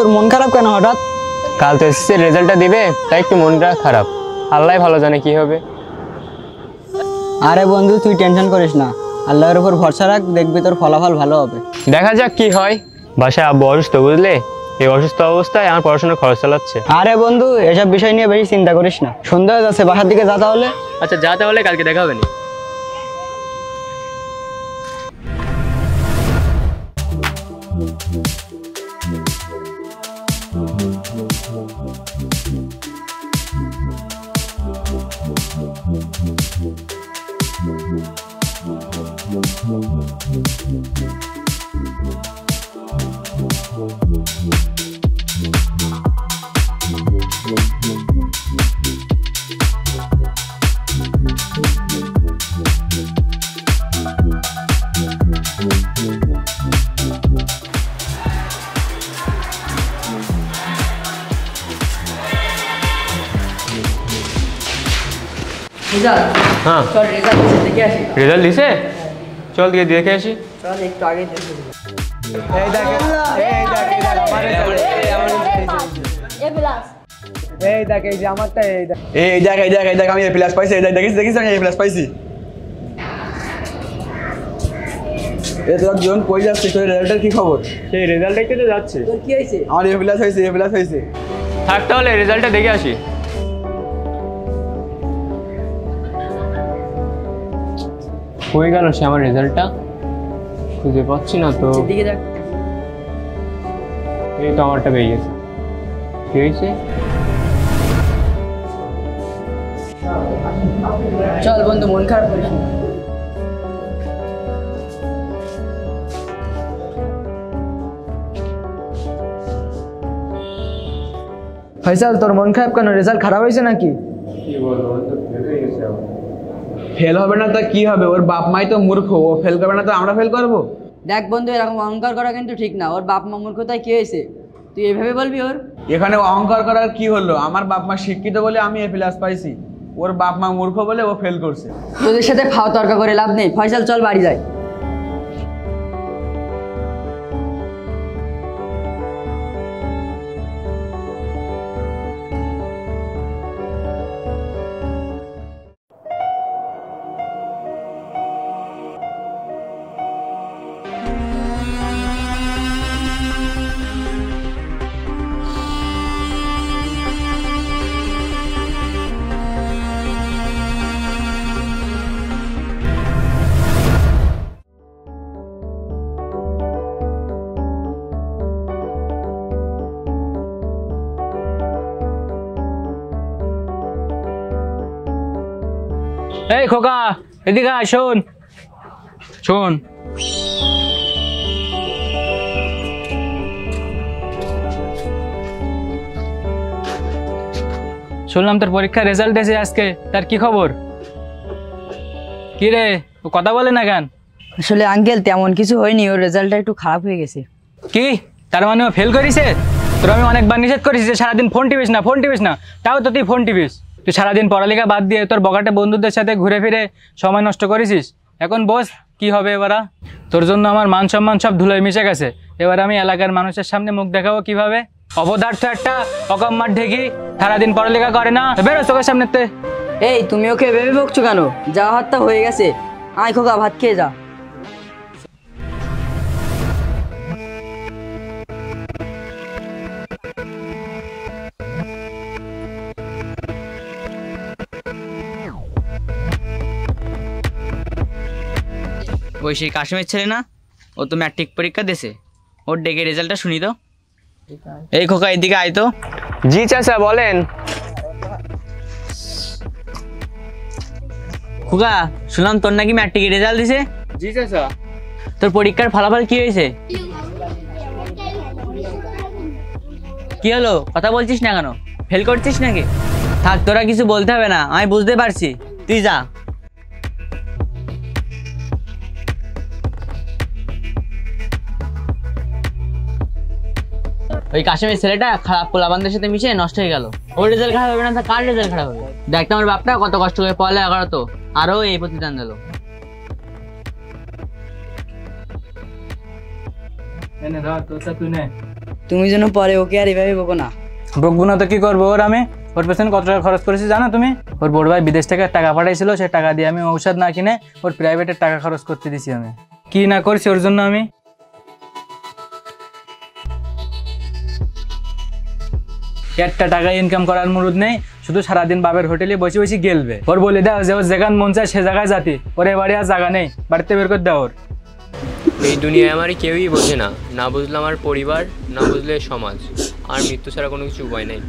তোর মন খারাপ কেন হঠাৎ? কাল তো এসএসসি রেজাল্টটা দিবে, তাই একটু মনটা খারাপ। আল্লাহ ভালো জানে কি হবে। আরে বন্ধু তুই টেনশন করিস না, আল্লাহর উপর ভরসা রাখ, দেখবি তোর ফলাফল ভালো হবে। দেখা যাক কি হয়। বাসায় আব্বু অসুস্থ, বুঝলে? এই অসুস্থ অবস্থায় আমার পড়াশোনার খরচ চালাচ্ছে। আরে বন্ধু এসব বিষয় নিয়ে বেশি চিন্তা করিস না, সন্ধ্যা হয়ে যাচ্ছে, বাসার দিকে যা তাহলে। আচ্ছা যা, তাহলে কালকে দেখা হবে না? हाँ রেজাল্ট দিছে, চল দিয়ে দেখে আসি। চল একটু আগে দেখে আমি এ প্লাস পাইছি, দেখিস আমি এ প্লাস পাইছি। তোর জীবন কই যাচ্ছে, তোর রেজাল্টের কি খবর? সেই রেজাল্ট দেখতে তো যাচ্ছে। তোর কি হয়েছে? আমার এ প্লাস হয়েছে, এ প্লাস হয়েছে। থাক তাহলে রেজাল্টটা দেখে আসি। হয়ে গেল সে আমার রেজাল্টটা, খুঁজে পাচ্ছি না তো। এই তো আমারটা পেয়ে গেছে। কি হয়েছে? চল বন্ধু মন খারাপ করিস না। ফয়সাল তোর মন খারাপ কেন? রেজাল্ট খারাপ হয়েছে নাকি? কি বলবো, তো ফেল হয়ে গেছে। ফেল হবে না তা কি হবে? ওর বাপ মাই তো মূর্খ, ও ফেল করবে না তো আমরা ফেল করবো? দেখ বন্ধু এরকম অহংকার করা কিন্তু ঠিক না। ওর বাপ মা মূর্খতায় কি হয়েছে তুই এভাবে বলবি ওর? এখানে অহংকার করার কি হলো? আমার বাপ মা শিক্ষিত বলে আমি এ প্লাস পাইছি, ওর বাপ মা মূর্খ বলে ও ফেল করছে। তোদের সাথে ফাও তর্ক করে লাভ নেই। ফয়সাল চল বাড়ি যাই। এই খোকা এদিকে আয়, শোন শোন। শুনলাম তোর পরীক্ষার রেজাল্ট এসে আজকে, তার কি খবর? কি রে ও কথা বলে না কেন? আসলে আঙ্কেল তেমন কিছু হয়নি, ওর রেজাল্টটা একটু খারাপ হয়ে গেছে। কি তার মানে ও ফেল করেছে? তোর আমি অনেকবার নিষেধ করেছি যে সারাদিন ফোন টিপিস না, ফোন টিপিস না, তাও তো তুই ফোন টিপিস। তুই সারাদিন পড়ালেখা বাদ দিয়ে তোর বগাটে বন্ধুদের সাথে ঘুরে ফিরে সময় নষ্ট করেছিস। এখন বস কি হবে এবার? তোর জন্য আমার মান সম্মান সব ধুলোয় মিশে গেছে। এবার আমি এলাকার মানুষের সামনে মুখ দেখাবো কিভাবে? অপদার্থ একটা, অকম্মার ঢেকি, সারাদিন পড়ালেখা করে না, বেরো চোখের সামনেতে। এই তুমি ওকে ভেবে বকছো কেন? যা হাতটা হয়ে গেছে, আয় খোকা ভাত খেয়ে যা। ওই সেই কাশ্মীর ছেলে না, ও তো ম্যাট্রিক পরীক্ষা দিয়েছে, ওর ডেকে রেজাল্টটা শুনি তো। এই খোকা এদিকে আয় তো। জি চাচা বলেন। খোকা শুনলাম তোর নাকি ম্যাট্রিকের রেজাল্ট দিছে। জি চাচা। তোর পরীক্ষার ফলাফল কি হয়েছে? কি হলো, কথা বলছিস না কেন? ফেল করছিস নাকি? থাক তোরা কিছু বলতে হবে না, আমি বুঝতে পারছি, তুই যা। ওই কাশ্মীর ছেলেটা খারাপ পোলাবানদের সাথে মিশে নষ্ট হয়ে গেল। ওর রেজাল্ট খারাপ হবে না তা কার রেজাল্ট খারাপ হবে? দেখতে আমার বাপটা কত কষ্ট করে পড়ালে, এগারো তো আরো এই প্রতিদান দিল। তুমি যেন পরে ওকে আর এভাবে বকো না। বকবো না তো কি করবো? ওর আমি ওর পেছনে কত টাকা খরচ করেছি জানো তুমি? ওর বড় ভাই বিদেশ থেকে টাকা পাঠাইছিল, সে টাকা দিয়ে আমি ঔষধ না কিনে ওর প্রাইভেটের টাকা খরচ করতে দিছি। আমি কি না করছি ওর জন্য? আমি একটা টাকা ইনকাম করার মুরুদ নেই, শুধু সারাদিন বাপের হোটেলে বসে বসে গেলবে। ওর বলে দাও যে ওর যেখান মন চায় সে জায়গায় জাতি, ওর এ বাড়ি আর জায়গা নেই, বাড়িতে বের করে দাও ওর। এই দুনিয়ায় আমার কেউই বোঝে না, না বুঝলে আমার পরিবার, না বুঝলে সমাজ, আর মৃত্যু ছাড়া কোনো কিছু উপায় নেই।